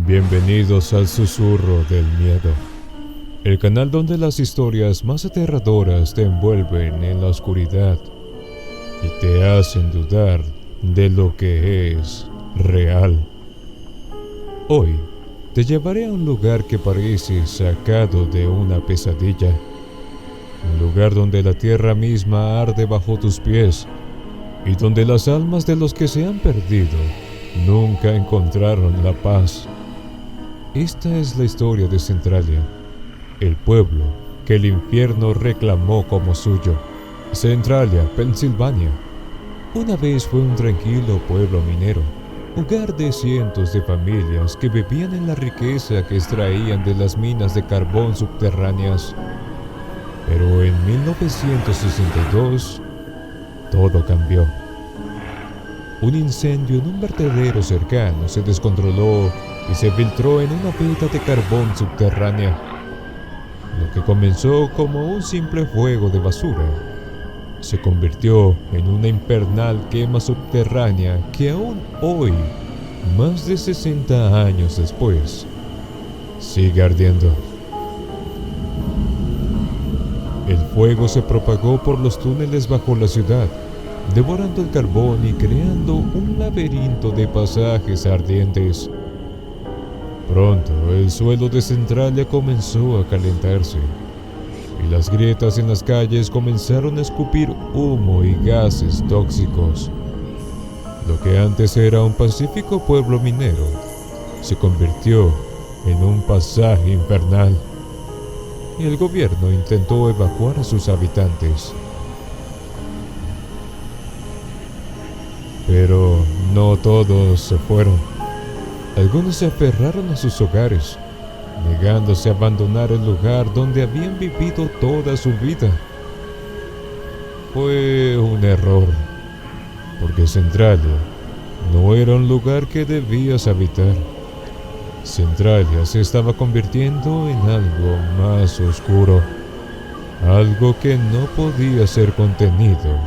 Bienvenidos al Susurro del Miedo, el canal donde las historias más aterradoras te envuelven en la oscuridad y te hacen dudar de lo que es real. Hoy te llevaré a un lugar que parece sacado de una pesadilla, un lugar donde la tierra misma arde bajo tus pies y donde las almas de los que se han perdido nunca encontraron la paz. Esta es la historia de Centralia, el pueblo que el infierno reclamó como suyo. Centralia, Pensilvania. Una vez fue un tranquilo pueblo minero, hogar de cientos de familias que vivían en la riqueza que extraían de las minas de carbón subterráneas. Pero en 1962, todo cambió. Un incendio en un vertedero cercano se descontroló y se filtró en una veta de carbón subterránea. Lo que comenzó como un simple fuego de basura se convirtió en una infernal quema subterránea que aún hoy, más de 60 años después, sigue ardiendo. El fuego se propagó por los túneles bajo la ciudad, devorando el carbón y creando un laberinto de pasajes ardientes. Pronto el suelo de Centralia comenzó a calentarse y las grietas en las calles comenzaron a escupir humo y gases tóxicos. Lo que antes era un pacífico pueblo minero se convirtió en un pasaje infernal y el gobierno intentó evacuar a sus habitantes. Pero no todos se fueron. Algunos se aferraron a sus hogares, negándose a abandonar el lugar donde habían vivido toda su vida. Fue un error, porque Centralia no era un lugar que debías habitar. Centralia se estaba convirtiendo en algo más oscuro, algo que no podía ser contenido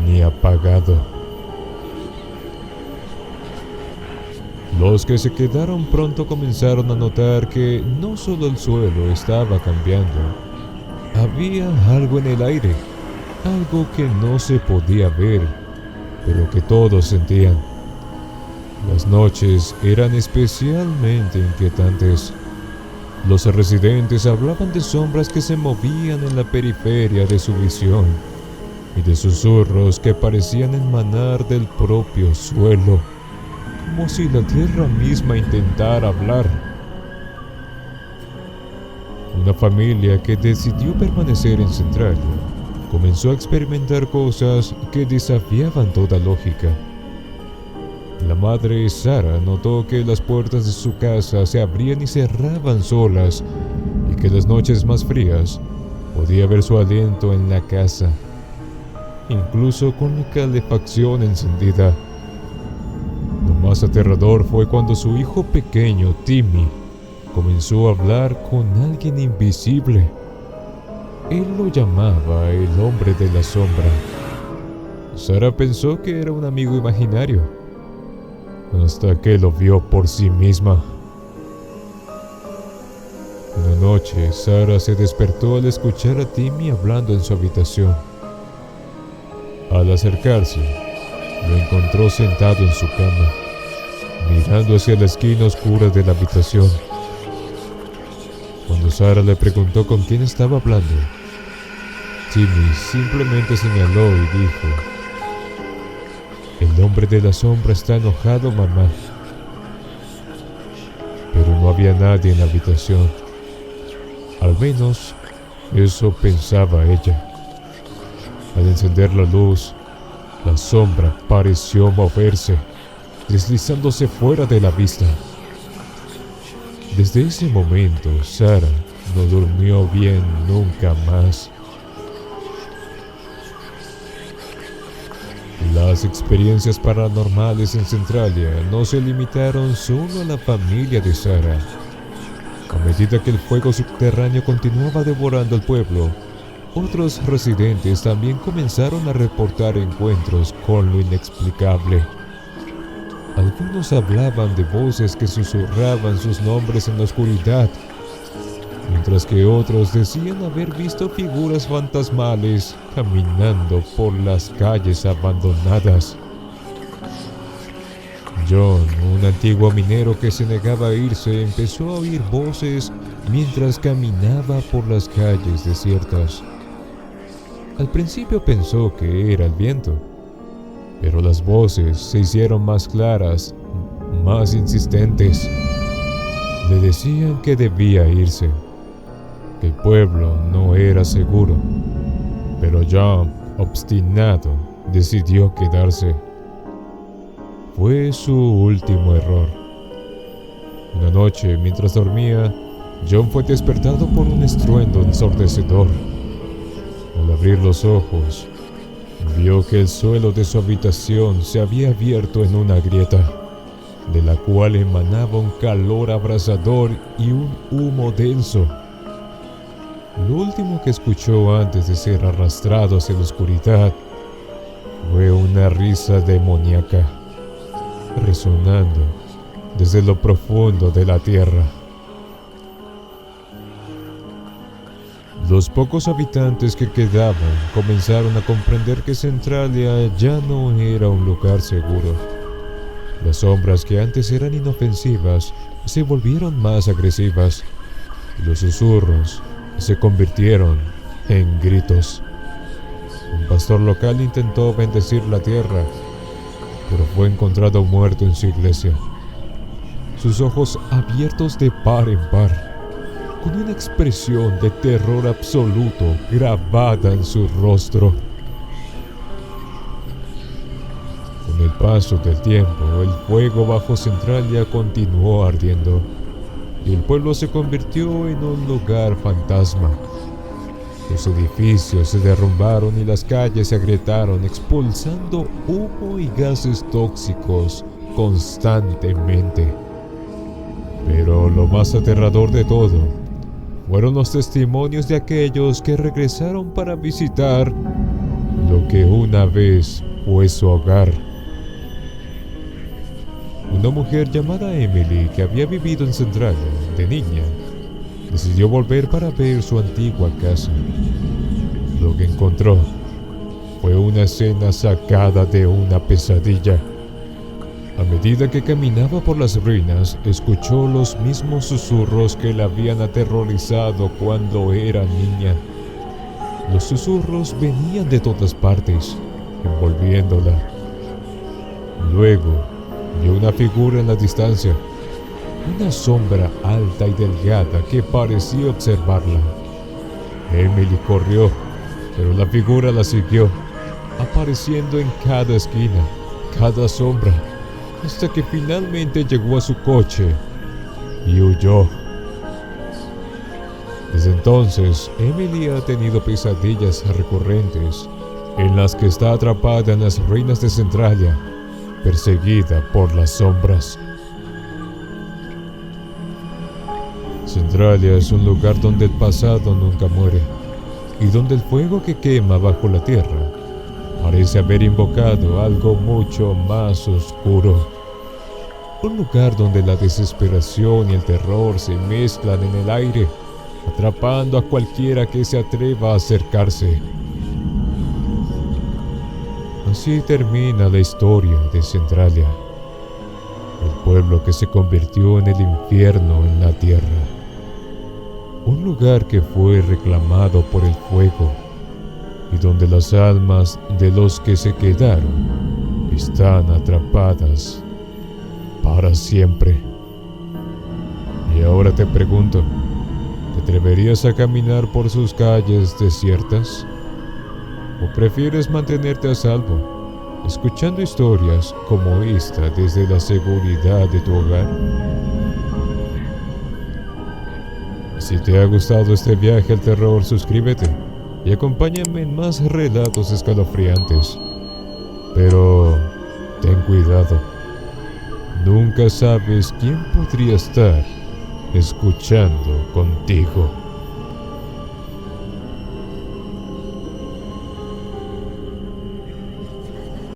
ni apagado. Los que se quedaron pronto comenzaron a notar que no solo el suelo estaba cambiando, había algo en el aire, algo que no se podía ver, pero que todos sentían. Las noches eran especialmente inquietantes. Los residentes hablaban de sombras que se movían en la periferia de su visión y de susurros que parecían emanar del propio suelo, como si la tierra misma intentara hablar. Una familia que decidió permanecer en Centralia comenzó a experimentar cosas que desafiaban toda lógica. La madre Sara notó que las puertas de su casa se abrían y cerraban solas y que las noches más frías podía ver su aliento en la casa, incluso con la calefacción encendida. Lo más aterrador fue cuando su hijo pequeño, Timmy, comenzó a hablar con alguien invisible. Él lo llamaba el hombre de la sombra. Sara pensó que era un amigo imaginario, hasta que lo vio por sí misma. Una noche, Sara se despertó al escuchar a Timmy hablando en su habitación. Al acercarse, lo encontró sentado en su cama, mirando hacia la esquina oscura de la habitación. Cuando Sara le preguntó con quién estaba hablando, Timmy simplemente señaló y dijo: "El hombre de la sombra está enojado, mamá". Pero no había nadie en la habitación. Al menos, eso pensaba ella. Al encender la luz, la sombra pareció moverse, deslizándose fuera de la vista. Desde ese momento, Sara no durmió bien nunca más. Las experiencias paranormales en Centralia no se limitaron solo a la familia de Sara. A medida que el fuego subterráneo continuaba devorando el pueblo, otros residentes también comenzaron a reportar encuentros con lo inexplicable. Algunos hablaban de voces que susurraban sus nombres en la oscuridad, mientras que otros decían haber visto figuras fantasmales caminando por las calles abandonadas. John, un antiguo minero que se negaba a irse, empezó a oír voces mientras caminaba por las calles desiertas. Al principio pensó que era el viento, pero las voces se hicieron más claras, más insistentes. Le decían que debía irse, que el pueblo no era seguro, pero John, obstinado, decidió quedarse. Fue su último error. Una noche, mientras dormía, John fue despertado por un estruendo ensordecedor. Al abrir los ojos, vio que el suelo de su habitación se había abierto en una grieta, de la cual emanaba un calor abrasador y un humo denso. Lo último que escuchó antes de ser arrastrado hacia la oscuridad fue una risa demoníaca, resonando desde lo profundo de la tierra. Los pocos habitantes que quedaban comenzaron a comprender que Centralia ya no era un lugar seguro. Las sombras que antes eran inofensivas se volvieron más agresivas, y los susurros se convirtieron en gritos. Un pastor local intentó bendecir la tierra, pero fue encontrado muerto en su iglesia, sus ojos abiertos de par en par, con una expresión de terror absoluto grabada en su rostro. Con el paso del tiempo, el fuego bajo Centralia continuó ardiendo, y el pueblo se convirtió en un lugar fantasma. Los edificios se derrumbaron y las calles se agrietaron, expulsando humo y gases tóxicos constantemente. Pero lo más aterrador de todo fueron los testimonios de aquellos que regresaron para visitar lo que una vez fue su hogar. Una mujer llamada Emily, que había vivido en Centralia de niña, decidió volver para ver su antigua casa. Lo que encontró fue una escena sacada de una pesadilla. A medida que caminaba por las ruinas, escuchó los mismos susurros que la habían aterrorizado cuando era niña. Los susurros venían de todas partes, envolviéndola. Luego, vio una figura en la distancia, una sombra alta y delgada que parecía observarla. Emily corrió, pero la figura la siguió, apareciendo en cada esquina, cada sombra, hasta que finalmente llegó a su coche y huyó. Desde entonces, Emily ha tenido pesadillas recurrentes en las que está atrapada en las ruinas de Centralia, perseguida por las sombras. Centralia es un lugar donde el pasado nunca muere y donde el fuego que quema bajo la tierra parece haber invocado algo mucho más oscuro. Un lugar donde la desesperación y el terror se mezclan en el aire, atrapando a cualquiera que se atreva a acercarse. Así termina la historia de Centralia, el pueblo que se convirtió en el infierno en la tierra. Un lugar que fue reclamado por el fuego y donde las almas de los que se quedaron están atrapadas para siempre. Y ahora te pregunto, ¿te atreverías a caminar por sus calles desiertas? ¿O prefieres mantenerte a salvo, escuchando historias como esta desde la seguridad de tu hogar? Si te ha gustado este viaje al terror, suscríbete y acompáñame en más relatos escalofriantes. Pero ten cuidado, nunca sabes quién podría estar escuchando contigo.